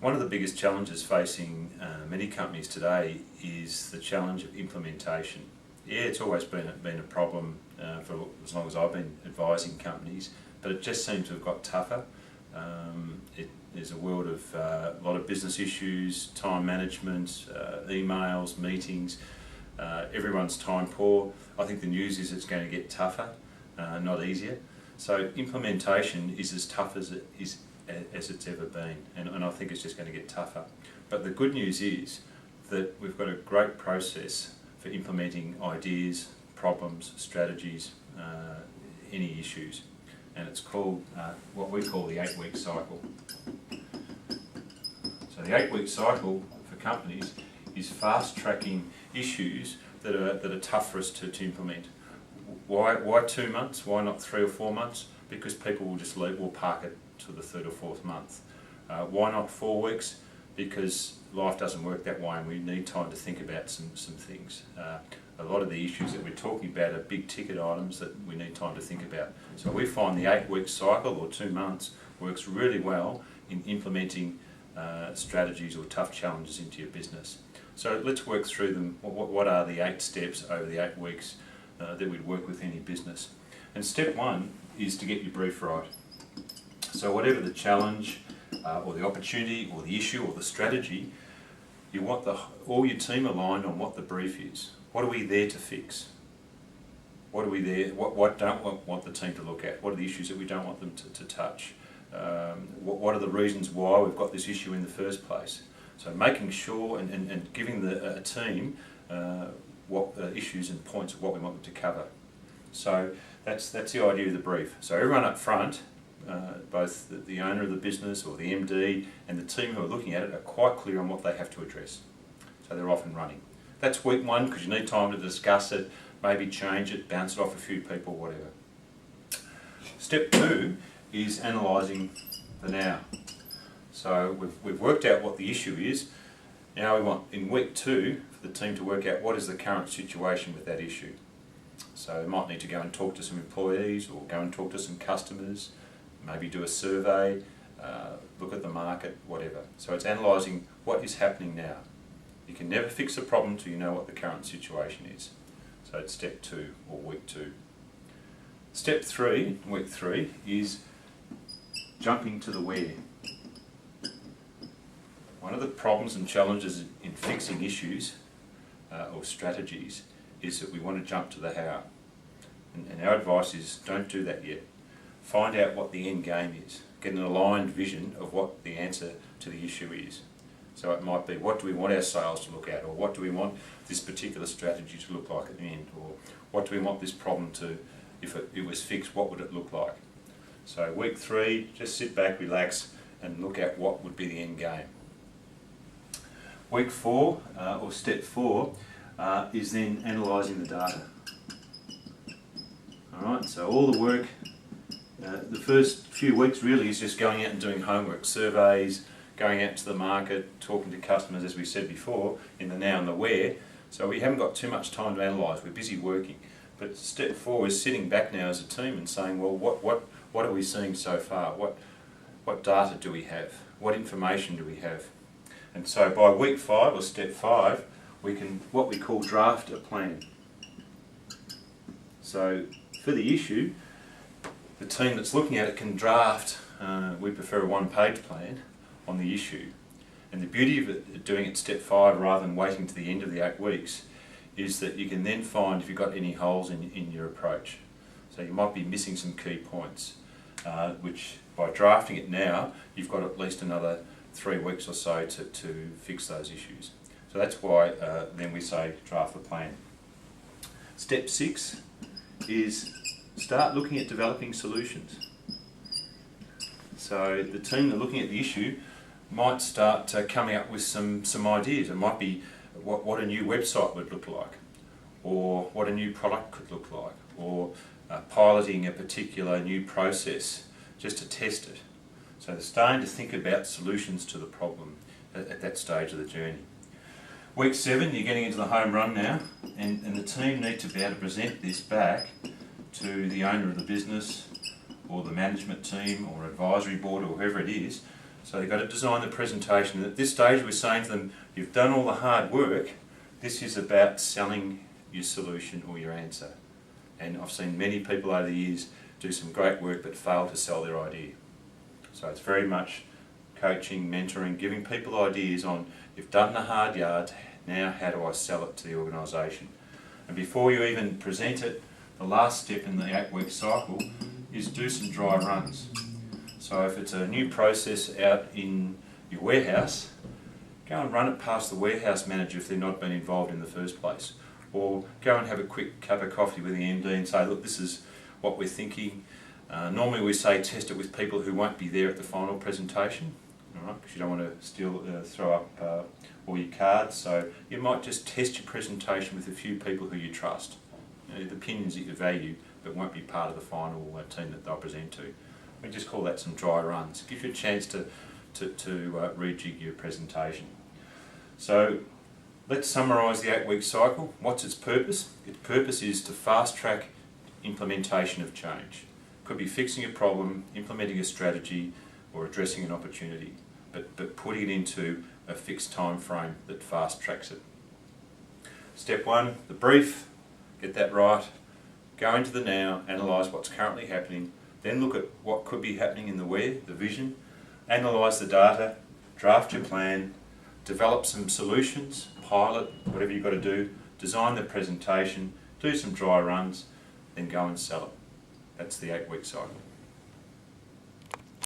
One of the biggest challenges facing many companies today is the challenge of implementation. Yeah, it's always been a problem for as long as I've been advising companies, but it just seems to have got tougher. There's a world of a lot of business issues, time management, emails, meetings. Everyone's time poor. I think the news is it's going to get tougher, not easier. So implementation is as tough as it's ever been, and I think it's just going to get tougher. But the good news is that we've got a great process for implementing ideas, problems, strategies, any issues, and it's called what we call the 8-week cycle. So the 8-week cycle for companies is fast-tracking issues that are tough for us to implement. Why 2 months? Why not 3 or 4 months? Because people will just leave, will park it to the 3rd or 4th month. Why not 4 weeks? Because life doesn't work that way and we need time to think about some things. A lot of the issues that we're talking about are big ticket items that we need time to think about. So we find the 8-week cycle, or 2 months, works really well in implementing strategies or tough challenges into your business. So let's work through them. What are the 8 steps over the 8 weeks that we'd work with any business? And step 1 is to get your brief right. So whatever the challenge or the opportunity or the issue or the strategy, you want all your team aligned on what the brief is. What are we there to fix? What are we there? What don't we want the team to look at? What are the issues that we don't want them to touch? What are the reasons why we've got this issue in the first place? So making sure and giving a team what issues and points of what we want them to cover. So that's the idea of the brief. So everyone up front, both the owner of the business or the MD and the team who are looking at it, are quite clear on what they have to address. So they're off and running. That's week 1 because you need time to discuss it, maybe change it, bounce it off a few people, whatever. Step 2 is analysing the now. So we've worked out what the issue is. Now we want, in week 2, for the team to work out what is the current situation with that issue. So they might need to go and talk to some employees or go and talk to some customers, maybe do a survey, look at the market, whatever. So it's analysing what is happening now. You can never fix a problem until you know what the current situation is. So it's step 2 or week 2. Step 3, week 3, is jumping to the where. One of the problems and challenges in fixing issues or strategies is that we want to jump to the how. And our advice is don't do that yet. Find out what the end game is. Get an aligned vision of what the answer to the issue is. So it might be, what do we want our sales to look at, or what do we want this particular strategy to look like at the end, or what do we want this problem to, if it was fixed, what would it look like? So week 3, just sit back, relax, and look at what would be the end game. Week 4, or step 4, is then analysing the data. Alright, so all the work, the first few weeks really is just going out and doing homework, surveys, going out to the market, talking to customers, as we said before, in the now and the where. So we haven't got too much time to analyse, we're busy working. But step 4 is sitting back now as a team and saying, well, what are we seeing so far? What data do we have? What information do we have? And so by week 5, or step 5, we can, what we call, draft a plan. So for the issue, the team that's looking at it can draft, we prefer a 1-page plan on the issue. And the beauty of it, doing it step 5 rather than waiting to the end of the 8 weeks, is that you can then find if you've got any holes in your approach. So you might be missing some key points, which by drafting it now, you've got at least another 3 weeks or so to fix those issues. So that's why then we say draft the plan. Step 6 is start looking at developing solutions. So the team that are looking at the issue might start coming up with some ideas. It might be what a new website would look like, or what a new product could look like, or piloting a particular new process just to test it. So they're starting to think about solutions to the problem at that stage of the journey. Week 7, you're getting into the home run now, and the team need to be able to present this back to the owner of the business, or the management team, or advisory board, or whoever it is, So you've got to design the presentation. And at this stage we're saying to them, you've done all the hard work, this is about selling your solution or your answer. And I've seen many people over the years do some great work but fail to sell their idea. So it's very much coaching, mentoring, giving people ideas on, you've done the hard yards, now how do I sell it to the organisation? And before you even present it, the last step in the 8-week cycle is do some dry runs. So if it's a new process out in your warehouse, go and run it past the warehouse manager if they've not been involved in the first place. Or go and have a quick cup of coffee with the MD and say, look, this is what we're thinking. Normally we say test it with people who won't be there at the final presentation, because you don't want to throw up all your cards. So you might just test your presentation with a few people who you trust, the opinions that you value, but won't be part of the final team that they'll present to. We just call that some dry runs. Gives you a chance to rejig your presentation. So let's summarise the 8-week cycle. What's its purpose? Its purpose is to fast track implementation of change. Could be fixing a problem, implementing a strategy, or addressing an opportunity, but putting it into a fixed time frame that fast tracks it. Step 1, the brief, get that right. Go into the now, analyse what's currently happening, then look at what could be happening in the where, the vision, analyse the data, draft your plan, develop some solutions, pilot, whatever you've got to do, design the presentation, do some dry runs, then go and sell it. That's the 8-week cycle.